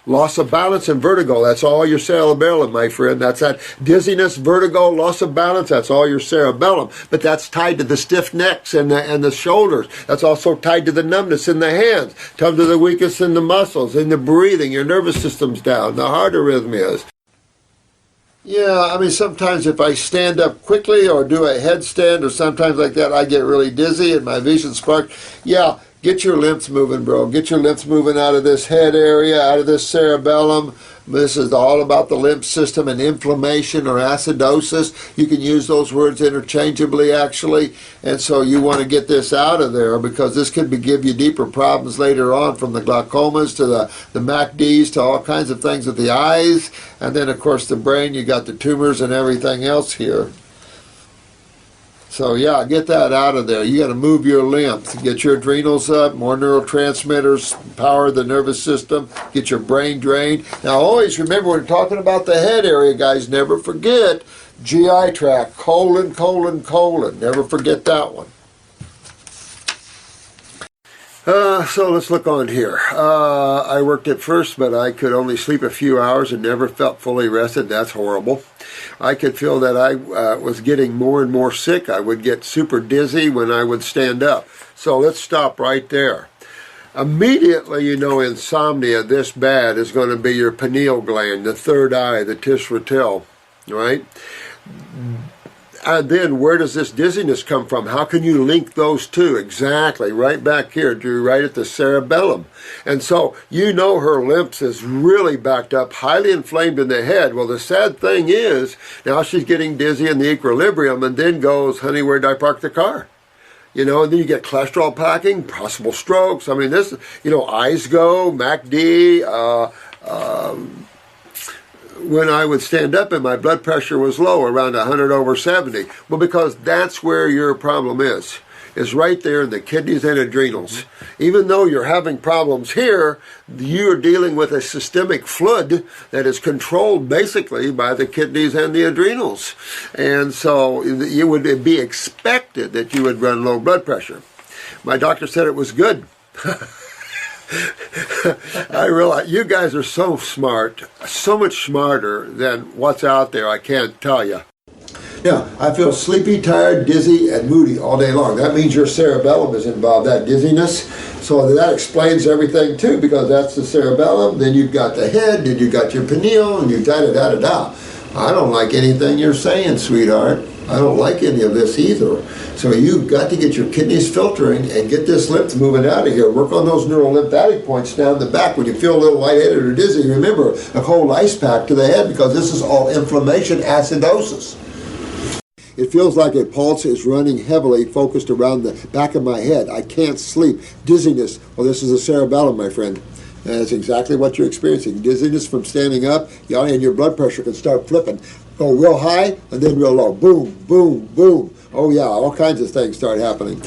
Loss of balance and vertigo, that's all your cerebellum, my friend. That's that dizziness, vertigo, loss of balance, that's all your cerebellum. But that's tied to the stiff necks and the shoulders. That's also tied to the numbness in the hands, tied to the weakness in the muscles, in the breathing, your nervous system's down, the heart arrhythmias. Yeah, I mean, sometimes if I stand up quickly or do a headstand or sometimes like that, I get really dizzy and my vision sparks. Yeah. Get your lymphs moving, bro. Get your lymphs moving out of this head area, out of this cerebellum. This is all about the lymph system and inflammation or acidosis. You can use those words interchangeably, actually. And so you want to get this out of there because this could give you deeper problems later on, from the glaucomas to the MACDs to all kinds of things with the eyes. And then, of course, the brain, you got the tumors and everything else here. So yeah, get that out of there. You got to move your lymph, get your adrenals up, more neurotransmitters, power the nervous system, get your brain drained. Now always remember, when we're talking about the head area, guys, never forget GI tract, colon, colon, colon. Never forget that one. So let's look on here. I worked at first, but I could only sleep a few hours and never felt fully rested. That's horrible. I could feel that I was getting more and more sick. I would get super dizzy when I would stand up. So let's stop right there. Immediately, you know, insomnia this bad is going to be your pineal gland, the third eye, the tissuatel, right? And then where does this dizziness come from? How can you link those two? Exactly, right back here, Drew, right at the cerebellum. And so you know her lymphs is really backed up, highly inflamed in the head. Well, the sad thing is, now she's getting dizzy in the equilibrium and then goes, honey, where'd I park the car? You know, and then you get cholesterol packing, possible strokes. I mean, this, you know, eyes go, MACD, when I would stand up and my blood pressure was low, around 100/70. Well, because that's where your problem is right there in the kidneys and adrenals. Even though you're having problems here, you're dealing with a systemic flood that is controlled basically by the kidneys and the adrenals. And so it would be expected that you would run low blood pressure. My doctor said it was good. I realize you guys are so smart, so much smarter than what's out there, I can't tell you. Yeah, I feel sleepy, tired, dizzy, and moody all day long. That means your cerebellum is involved, that dizziness. So that explains everything too, because that's the cerebellum, then you've got the head, then you've got your pineal, and you da-da-da-da-da. I don't like anything you're saying, sweetheart. I don't like any of this either. So you've got to get your kidneys filtering and get this lymph moving out of here. Work on those neurolymphatic points down the back. When you feel a little lightheaded or dizzy, remember a cold ice pack to the head, because this is all inflammation, acidosis. It feels like a pulse is running heavily, focused around the back of my head. I can't sleep. Dizziness. Well, this is the cerebellum, my friend. And that's exactly what you're experiencing. Dizziness from standing up, and your blood pressure can start flipping. Go real high and then real low. Boom, boom, boom. Oh yeah, all kinds of things start happening.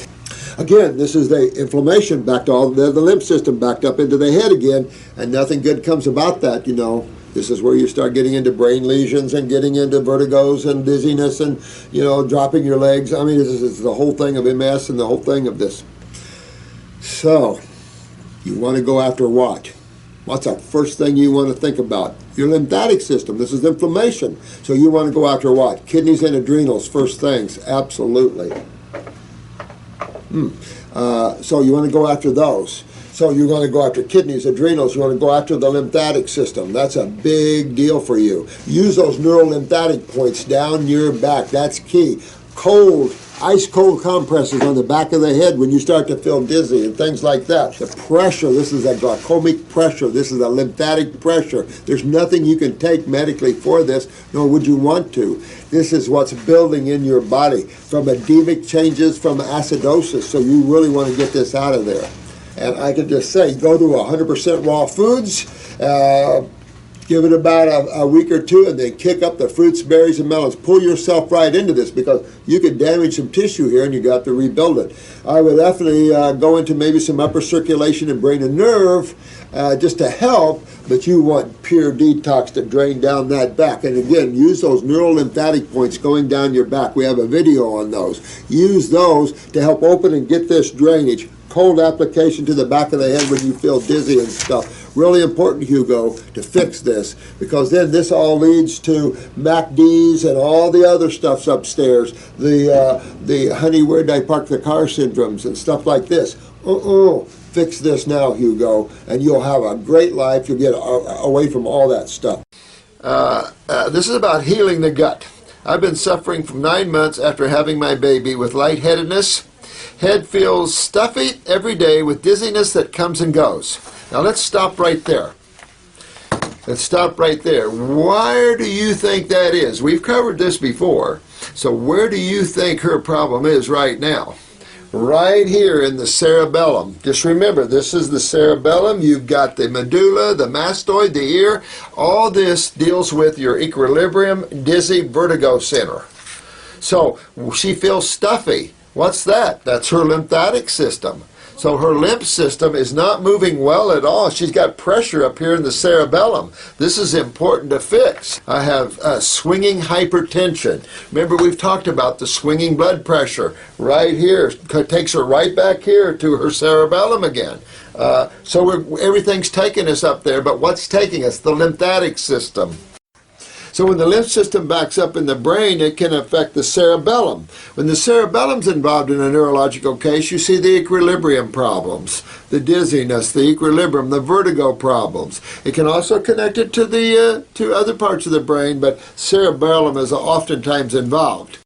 Again, this is the inflammation backed all the lymph system backed up into the head again, and nothing good comes about that, you know. This is where you start getting into brain lesions and getting into vertigos and dizziness and, you know, dropping your legs. I mean, this is the whole thing of MS and the whole thing of this. So, you want to go after what? What's the first thing you want to think about? Your lymphatic system. This is inflammation. So you want to go after what? Kidneys and adrenals, first things. Absolutely. So you want to go after those. So you're going to go after kidneys, adrenals. You want to go after the lymphatic system. That's a big deal for you. Use those neurolymphatic points down your back. That's key. Cold, ice cold compresses on the back of the head when you start to feel dizzy and things like that. The pressure, this is a glaucomic pressure. This is a lymphatic pressure. There's nothing you can take medically for this, nor would you want to. This is what's building in your body from edemic changes, from acidosis. So you really want to get this out of there. And I can just say, go to 100% raw foods, give it about a week or two, and then kick up the fruits, berries, and melons. Pull yourself right into this, because you could damage some tissue here and you got to rebuild it. I would definitely go into maybe some upper circulation and brain and nerve just to help, but you want pure detox to drain down that back. And again, use those neurolymphatic points going down your back. We have a video on those. Use those to help open and get this drainage. Cold application to the back of the head when you feel dizzy and stuff. Really important, Hugo, to fix this, because then this all leads to MACDs and all the other stuffs upstairs, the honey, where did I park the car syndromes and stuff like this. Fix this now, Hugo, and you'll have a great life. You'll get away from all that stuff. This is about healing the gut. I've been suffering from 9 months after having my baby with lightheadedness. Head feels stuffy every day with dizziness that comes and goes. Now let's stop right there. Let's stop right there. Where do you think that is? We've covered this before. So where do you think her problem is right now? Right here in the cerebellum. Just remember, this is the cerebellum. You've got the medulla, the mastoid, the ear. All this deals with your equilibrium, dizzy, vertigo center. So she feels stuffy. What's that? That's her lymphatic system. So her lymph system is not moving well at all. She's got pressure up here in the cerebellum. This is important to fix. I have swinging hypertension. Remember, we've talked about the swinging blood pressure right here. It takes her right back here to her cerebellum again. So everything's taking us up there, but what's taking us? The lymphatic system. So when the lymph system backs up in the brain, it can affect the cerebellum. When the cerebellum's involved in a neurological case, you see the equilibrium problems, the dizziness, the equilibrium, the vertigo problems. It can also connect it to the to other parts of the brain, but cerebellum is oftentimes involved.